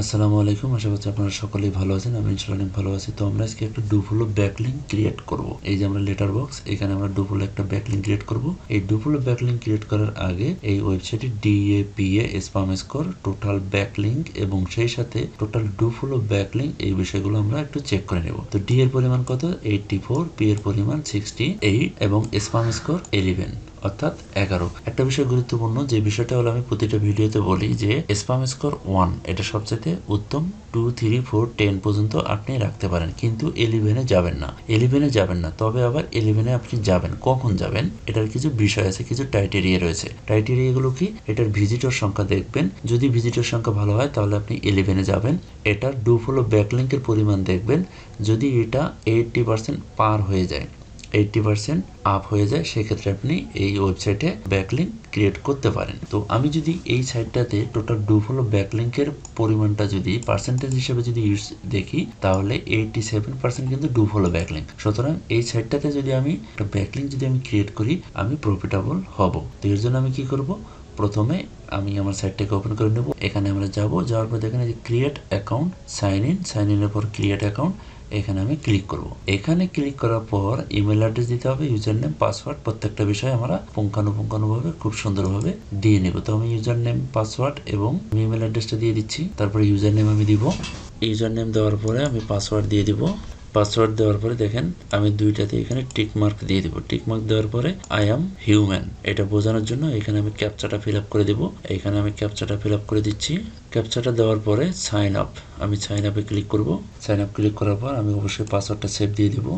আসসালামু আলাইকুম, আশা করছি আপনারা সকলেই ভালো আছেন। আমি ইনশাআল্লাহ ভালো আছি। তো আমরা আজকে একটা ডুফলো ব্যাকলিঙ্ক ক্রিয়েট করব। এই যে আমরা লেটার বক্স, এখানে আমরা ডুফলো একটা ব্যাকলিঙ্ক ক্রিয়েট করব। এই ডুফলো ব্যাকলিঙ্ক ক্রিয়েট করার আগে এই ওয়েবসাইটে DAPA spam score, total backlink এবং সেই সাথে টোটাল ডুফলো ব্যাকলিঙ্ক এই বিষয়গুলো আমরা একটু চেক করে নেব। তো ডি এর পরিমাণ কত? 84, পি এর পরিমাণ 68 এবং স্প্যাম স্কোর 11 অর্থাৎ 11। একটা বিষয় গুরুত্বপূর্ণ, যে বিষয়টা হলো আমি প্রতিটা ভিডিওতে বলি যে স্প্যাম স্কোর 1 এটা সবচেয়ে উত্তম। 2, 3, 4, 10 পর্যন্ত আপনি রাখতে পারেন, কিন্তু 11-এ যাবেন না। 11-এ যাবেন না, তবে আবার 11-এ আপনি যাবেন। কখন যাবেন? এটার কিছু বিষয় আছে, কিছু ক্রাইটেরিয়া রয়েছে। ক্রাইটেরিয়াগুলো কি? এটার ভিজিটর সংখ্যা দেখবেন। যদি ভিজিটর সংখ্যা ভালো হয় তাহলে আপনি 11-এ যাবেন। এটার ডুফলো ব্যাকলিঙ্কের পরিমাণ দেখবেন। যদি এটা 80% পার হয়ে যায়, 80% আপ হয়ে যায়, সেক্ষেত্রে আপনি এই ওয়েবসাইটে ব্যাকলিঙ্ক ক্রিয়েট করতে পারেন। তো আমি যদি এই সাইটটাতে টোটাল ডুফলো ব্যাকলিঙ্কের পরিমাণটা যদি পার্সেন্টেজ হিসেবে যদি দেখি, তাহলে 87% কিন্তু ডুফলো ব্যাকলিঙ্ক। সুতরাং এই সাইটটাতে যদি আমি একটা ব্যাকলিঙ্ক যদি আমি ক্রিয়েট করি, আমি প্রফিটেবল হব। তো এর জন্য আমি কি করব? প্রথমে আমি আমার সাইটটাকে ওপেন করে নেব। এখানে আমরা যাওয়ার পর দেখেন যে ক্রিয়েট অ্যাকাউন্ট, সাইন ইনের পর ক্রিয়েট অ্যাকাউন্ট, এখানে আমি ক্লিক করব। এখানে ক্লিক করার পর ইমেল অ্যাড্রেস দিতে হবে, ইউজার নেম, পাসওয়ার্ড, প্রত্যেকটা বিষয় আমরা পুঙ্খানুপুঙ্খানুভাবে খুব সুন্দরভাবে দিয়ে নেব। তো আমি ইউজার নেম, পাসওয়ার্ড এবং ইমেল অ্যাড্রেসটা দিয়ে দিচ্ছি। তারপরে ইউজার নেম আমি দিব। ইউজার নেম দেওয়ার পরে আমি পাসওয়ার্ড দিয়ে দিব। পাসওয়ার্ড দেওয়ার পরে দেখেন আমি দুইটাতে এখানে টিক মার্ক দিয়ে দিব। টিক মার্ক দেওয়ার পরে আই অ্যাম হিউম্যান এটা বোঝানোর জন্য এখানে আমি ক্যাপচাটা ফিল আপ করে দিব। এখানে আমি ক্যাপচাটা ফিল আপ করে দিচ্ছি। ক্যাপচাটা দেওয়ার পরে সাইন আপ, আমি সাইন আপে ক্লিক করব। সাইন আপ ক্লিক করার পর আমি অবশ্যই পাসওয়ার্ডটা সেভ দিয়ে দিব।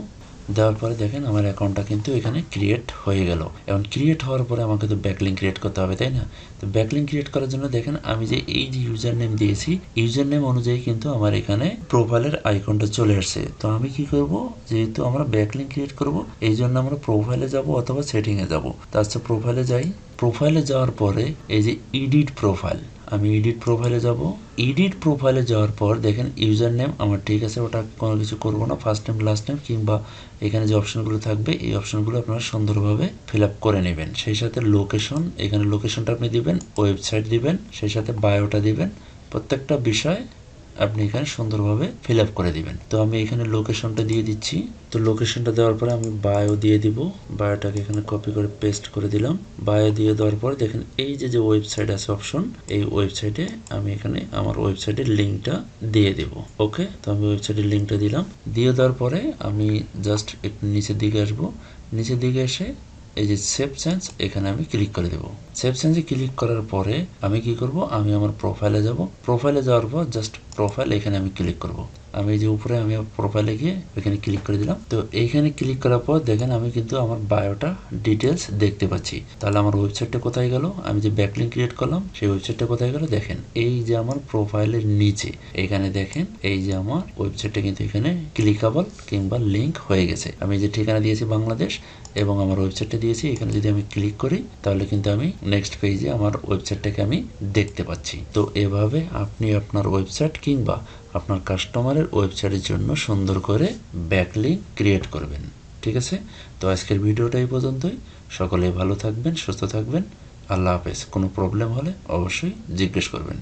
দেওয়ার পরে দেখেন আমার অ্যাকাউন্টটা কিন্তু এখানে ক্রিয়েট হয়ে গেল। এখন ক্রিয়েট হওয়ার পরে আমাকে তো ব্যাকলিঙ্ক ক্রিয়েট করতে হবে, তাই না? তো ব্যাকলিঙ্ক ক্রিয়েট করার জন্য দেখেন আমি যে এই যে ইউজার নেম দিয়েছি, ইউজার নেম অনুযায়ী কিন্তু আমার এখানে প্রোফাইলের আইকনটা চলে আসছে। তো আমি কি করব, যেহেতু আমরা ব্যাকলিঙ্ক ক্রিয়েট করব, এই জন্য আমরা প্রোফাইলে যাব অথবা সেটিংয়ে যাব। তার সাথে প্রোফাইলে যাই। প্রোফাইলে যাওয়ার পরে এই যে এডিট প্রোফাইল, আমি এডিট প্রোফাইলে যাব। এডিট প্রোফাইলে যাওয়ার পর দেখেন ইউজার নেম আমার ঠিক আছে, ওটা কোনো কিছু করব না। ফার্স্ট নেম, লাস্ট নেম কিংবা এখানে যে অপশনগুলো থাকবে এই অপশনগুলো আপনারা সুন্দরভাবে ফিল আপ করে নেবেন। সেই সাথে লোকেশন, এখানে লোকেশনটা আপনি দিবেন, ওয়েবসাইট দিবেন, সেই সাথে বায়োটা দিবেন। প্রত্যেকটা বিষয় আপনি এখানে সুন্দরভাবে ফিল আপ করে দিবেন। তো আমি এখানে লোকেশনটা দিয়ে দিচ্ছি। তো লোকেশনটা দেওয়ার পরে আমি বায়ো দিয়ে দিব। বায়োটাকে এখানে কপি করে পেস্ট করে দিলাম। বায়ো দিয়ে দেওয়ার পরে দেখেন এই যে ওয়েবসাইট আছে অপশন, এই ওয়েবসাইটে আমি এখানে আমার ওয়েবসাইটের লিঙ্কটা দিয়ে দেব। ওকে, তো আমি ওয়েবসাইটের লিঙ্কটা দিলাম। দিয়ে দেওয়ার পরে আমি জাস্ট একটু নিচের দিকে আসবো। নিচের দিকে এসে এই যে সেভ চেঞ্জ, এখানে আমি ক্লিক করে দেব। সেভ চেঞ্জে ক্লিক করার পরে আমি কি করব, আমি আমার প্রোফাইলে যাব। প্রোফাইলে যাওয়ার পর জাস্ট প্রোফাইল, এখানে আমি ক্লিক করব। আমি এই যে উপরে আমি প্রোফাইলে গিয়ে এখানে ক্লিক করে দিলাম। তো এইখানে ক্লিক করার পর দেখেন আমি কিন্তু আমার বায়োটা ডিটেলস দেখতে পাচ্ছি। তাহলে আমার ওয়েবসাইটটা কোথায় গেল? আমি যে ব্যাকলিঙ্ক ক্রিয়েট করলাম সেই ওয়েবসাইটটা কোথায় গেল? দেখেন এই যে আমার প্রোফাইলের নিচে এখানে দেখেন এই যে আমার ওয়েবসাইটটা কিন্তু এখানে ক্লিকেবল কিংবা লিঙ্ক হয়ে গেছে। আমি যে ঠিকানা দিয়েছি বাংলাদেশ এবং আমার ওয়েবসাইটটা দিয়েছি, এখানে যদি আমি ক্লিক করি তাহলে কিন্তু আমি নেক্সট পেজে আমার ওয়েবসাইটটাকে আমি দেখতে পাচ্ছি। তো এভাবে আপনি আপনার ওয়েবসাইট কিংবা আপনার কাস্টমারের ওয়েবসাইটের জন্য সুন্দর করে ব্যাকলিঙ্ক ক্রিয়েট করবেন। ঠিক আছে? তো আজকের ভিডিওটা এই পর্যন্তই। সকলে ভালো থাকবেন, সুস্থ থাকবেন। আল্লাহ হাফেজ। কোনো প্রবলেম হলে অবশ্যই জিজ্ঞেস করবেন।